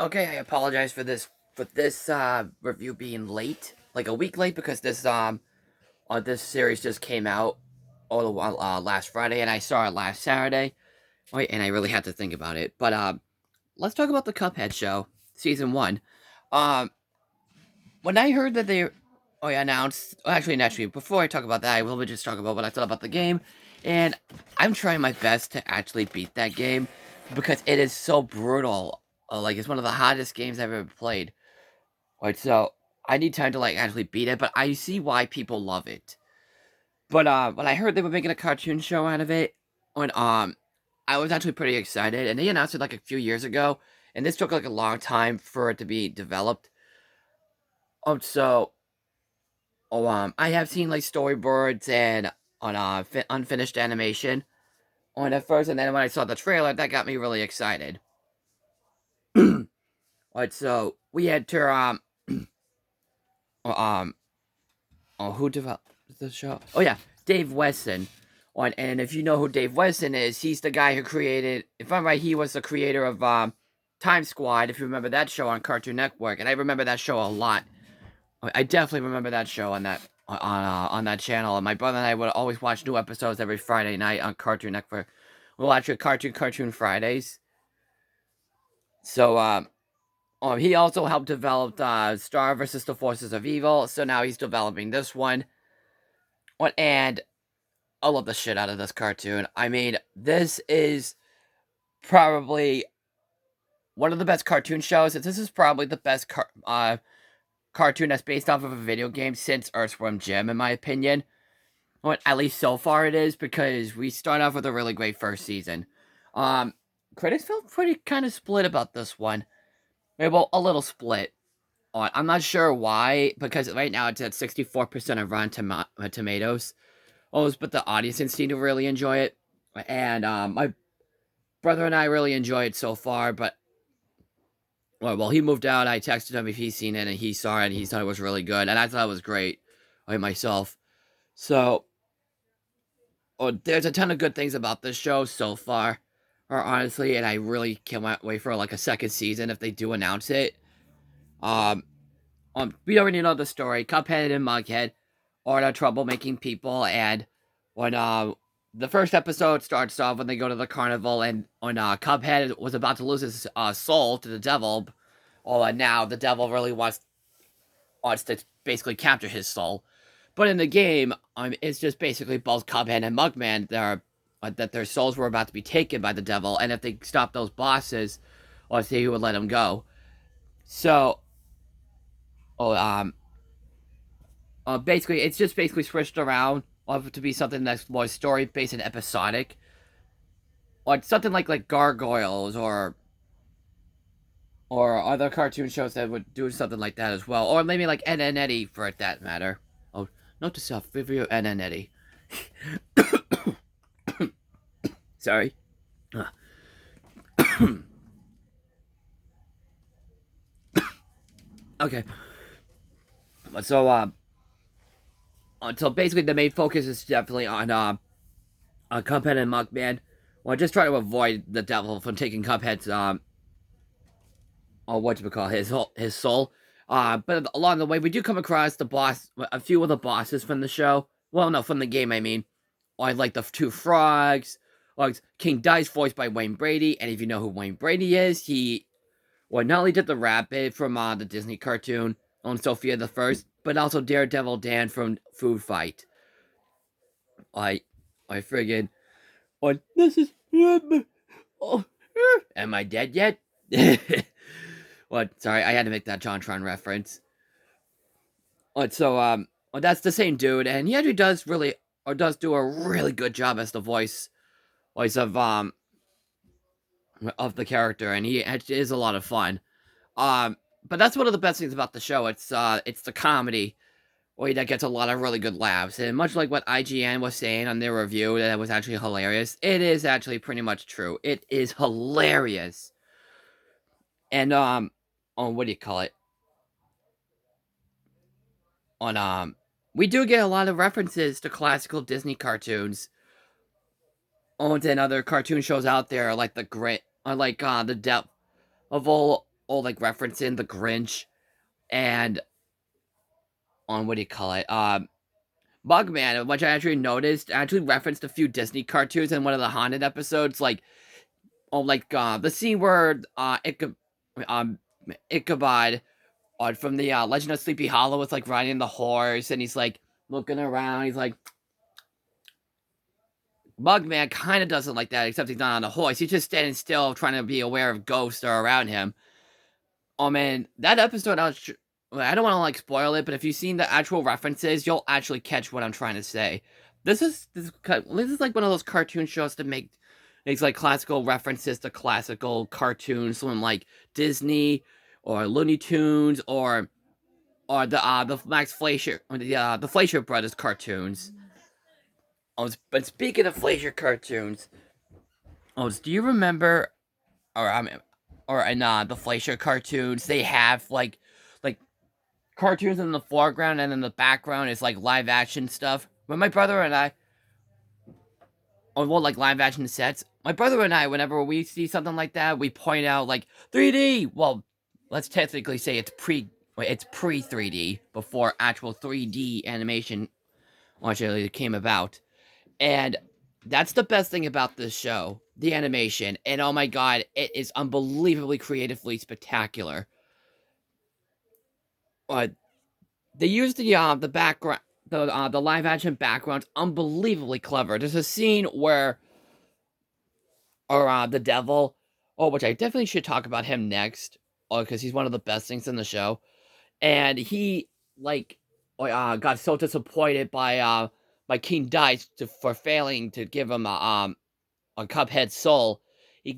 Okay, I apologize for this review being late, like a week late, because this series just came out last Friday, and I saw it last Saturday. Wait, and I really had to think about it. But let's talk about the Cuphead Show, season one. Um, when I heard that they announced, actually, before I talk about that, I will just talk about what I thought about the game, and I'm trying my best to actually beat that game because it is so brutal. Like it's one of the hottest games I've ever played. Right, so I need time to like actually beat it, but I see why people love it. But when I heard they were making a cartoon show out of it, when I was actually pretty excited, and they announced it like a few years ago, and this took like a long time for it to be developed. So I have seen like storyboards and on unfinished animation on at first, and then when I saw the trailer, that got me really excited. Right, so we had to um who developed the show? Oh yeah, Dave Wesson. And if you know who Dave Wesson is, he's the guy who created. If I'm right, he was the creator of Time Squad. If you remember that show on Cartoon Network, and I remember that show a lot. I definitely remember that show on that channel. And my brother and I would always watch new episodes every Friday night on Cartoon Network. We'll watch a Cartoon Fridays. So he also helped develop Star versus the Forces of Evil. So now he's developing this one. And I love the shit out of this cartoon. I mean, this is probably one of the best cartoon shows. This is probably the best cartoon that's based off of a video game since Earthworm Jim, in my opinion. Well, at least so far it is, because we start off with a really great first season. Um, Critics felt pretty kind of split about this one. Well, a little split. I'm not sure why, because right now it's at 64% of Rotten Tomatoes. But the audience seem to really enjoy it. And my brother and I really enjoy it so far, but he moved out. I texted him if he's seen it, and he saw it, and he thought it was really good, and I thought it was great, myself. So, there's a ton of good things about this show so far, or honestly, and I really can't wait for like a second season if they do announce it. Um, we already know the story. Cuphead and Mughead are the troublemaking people, and when the first episode starts off when they go to the carnival, and when Cuphead was about to lose his soul to the devil. And now the devil really wants to basically capture his soul. But in the game, it's just basically both Cuphead and Mugman that their souls were about to be taken by the devil, and if they stop those bosses, he would let them go. So, basically, it's just basically switched around to be something that's more story based and episodic, like something like Gargoyles or other cartoon shows that would do something like that as well, or maybe like Ed and Eddie for that matter. Oh, note to self: review Ed and Eddie. Sorry. Okay. So so basically the main focus is definitely on Cuphead and Mugman. Well, just try to avoid the devil from taking Cuphead's his soul. But along the way, we do come across a few of the bosses from the show. Well, no, from the game, I mean. Like the two frogs. Like King Dice, voiced by Wayne Brady. And if you know who Wayne Brady is, he not only did the rabbit from the Disney cartoon on Sophia the First, but also Daredevil Dan from Food Fight. I friggin'. This is. Oh, am I dead yet? Sorry, I had to make that JonTron reference. That's the same dude, and he actually does do a really good job as the voice of the character, and he actually is a lot of fun. But that's one of the best things about the show. It's the comedy, that gets a lot of really good laughs, and much like what IGN was saying on their review, that it was actually hilarious. It is actually pretty much true. It is hilarious, and what do you call it? We do get a lot of references to classical Disney cartoons. And other cartoon shows out there, like the depth of all all like referencing the Grinch and on what do you call it? Mugman, which I actually noticed, actually referenced a few Disney cartoons in one of the haunted episodes, like the scene where um Ichabod from the Legend of Sleepy Hollow was like riding the horse and he's like looking around, he's like Mugman kind of doesn't like that, except he's not on a horse. He's just standing still, trying to be aware of ghosts that are around him. Oh man, that episode, I don't want to like spoil it, but if you've seen the actual references, you'll actually catch what I'm trying to say. This is like one of those cartoon shows that makes like classical references to classical cartoons from like Disney or Looney Tunes or the Max Fleischer or the Fleischer Brothers cartoons. But speaking of Fleischer cartoons, do you remember or I mean or in the Fleischer cartoons they have like cartoons in the foreground and in the background is like live action stuff. When my brother and I, or well, like live action sets, my brother and I, whenever we see something like that, we point out like 3D. Well, let's technically say it's pre 3D before actual 3D animation actually came about, and that's the best thing about this show, the animation. And oh my god, it is unbelievably creatively spectacular. Uh, They use the background, the live action backgrounds unbelievably clever. There's a scene where, or the devil, which I definitely should talk about him next, because he's one of the best things in the show, and he like, got so disappointed by King Dice for failing to give him a Cuphead soul. He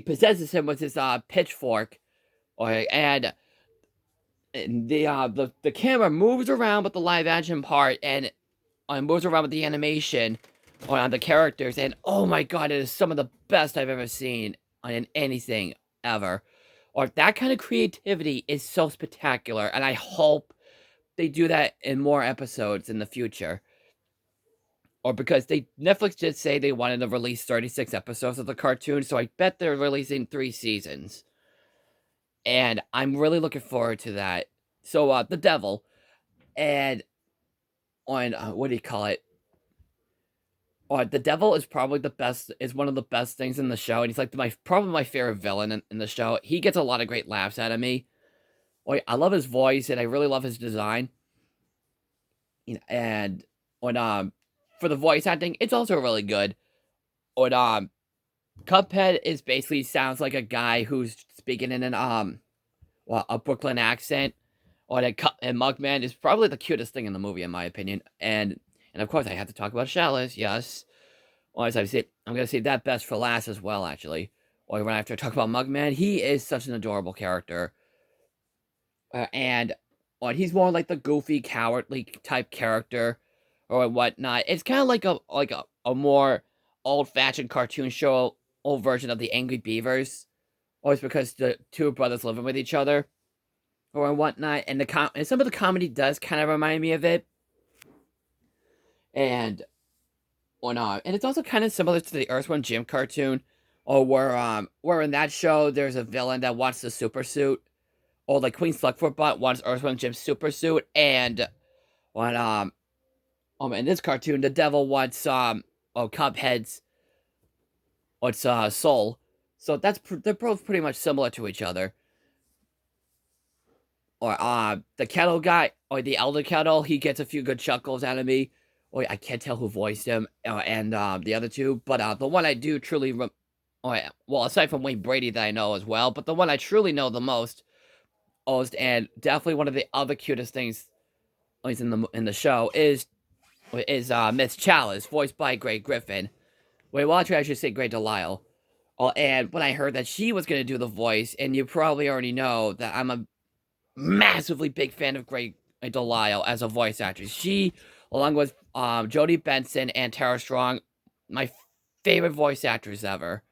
possesses him with his pitchfork, and the camera moves around with the live action part and moves around with the animation on the characters, and oh my god, it is some of the best I've ever seen in anything ever. Or that kind of creativity is so spectacular, and I hope they do that in more episodes in the future. Or because Netflix did say they wanted to release 36 episodes of the cartoon, so I bet they're releasing 3 seasons. And I'm really looking forward to that. So, the devil, and on, what do you call it? The devil is probably is one of the best things in the show, and he's like probably my favorite villain in the show. He gets a lot of great laughs out of me. I love his voice, and I really love his design. And on for the voice acting, it's also really good. On Cuphead is basically sounds like a guy who's speaking in a Brooklyn accent. And Mugman is probably the cutest thing in the movie, in my opinion. And of course, I have to talk about Chalice. Yes. Well, as I said, I'm gonna save that best for last as well. Actually, or when after I talk about Mugman, he is such an adorable character. And he's more like the goofy, cowardly type character, or whatnot. It's kind of like a more old-fashioned cartoon show, old version of the Angry Beavers. Always because the two brothers living with each other, or whatnot. And and some of the comedy does kind of remind me of it. And or not. And it's also kind of similar to the Earthworm Jim cartoon, or where in that show there's a villain that wants the super suit, or like Queen Slugbot wants Earthworm Jim's super suit, and when in this cartoon the devil wants Cuphead's soul. So they're both pretty much similar to each other. Or the kettle guy, or the elder kettle, he gets a few good chuckles out of me. Or I can't tell who voiced him, and the other two, but the one I do truly, well, aside from Wayne Brady that I know as well, but the one I truly know the most, and definitely one of the other cutest things, at least in the show, is Miss Chalice, voiced by Greg Griffin. Wait, well, actually, I should say Greg Delisle. And when I heard that she was going to do the voice, and you probably already know that I'm a massively big fan of Greg Delisle as a voice actress. She, along with Jodie Benson and Tara Strong, my favorite voice actors ever.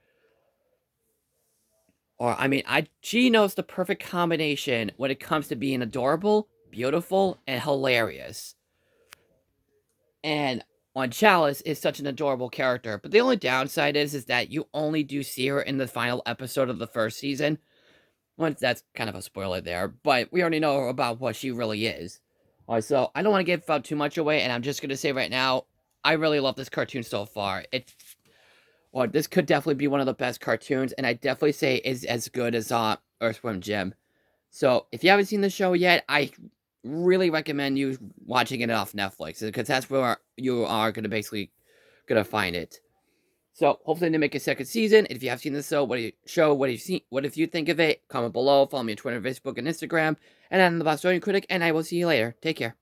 She knows the perfect combination when it comes to being adorable, beautiful, and hilarious. And on Chalice is such an adorable character. But the only downside is that you only do see her in the final episode of the first season. Well, that's kind of a spoiler there, but we already know about what she really is. So I don't want to give out too much away, and I'm just going to say right now, I really love this cartoon so far. This could definitely be one of the best cartoons, and I definitely say is as good as Earthworm Jim. So if you haven't seen the show yet, I really recommend you watching it off Netflix, because that's where you are going to basically find it. So hopefully they make a second season. If you have seen the show, what have you seen? What if you think of it? Comment below. Follow me on Twitter, Facebook, and Instagram. And I'm the Bostonian Critic, and I will see you later. Take care.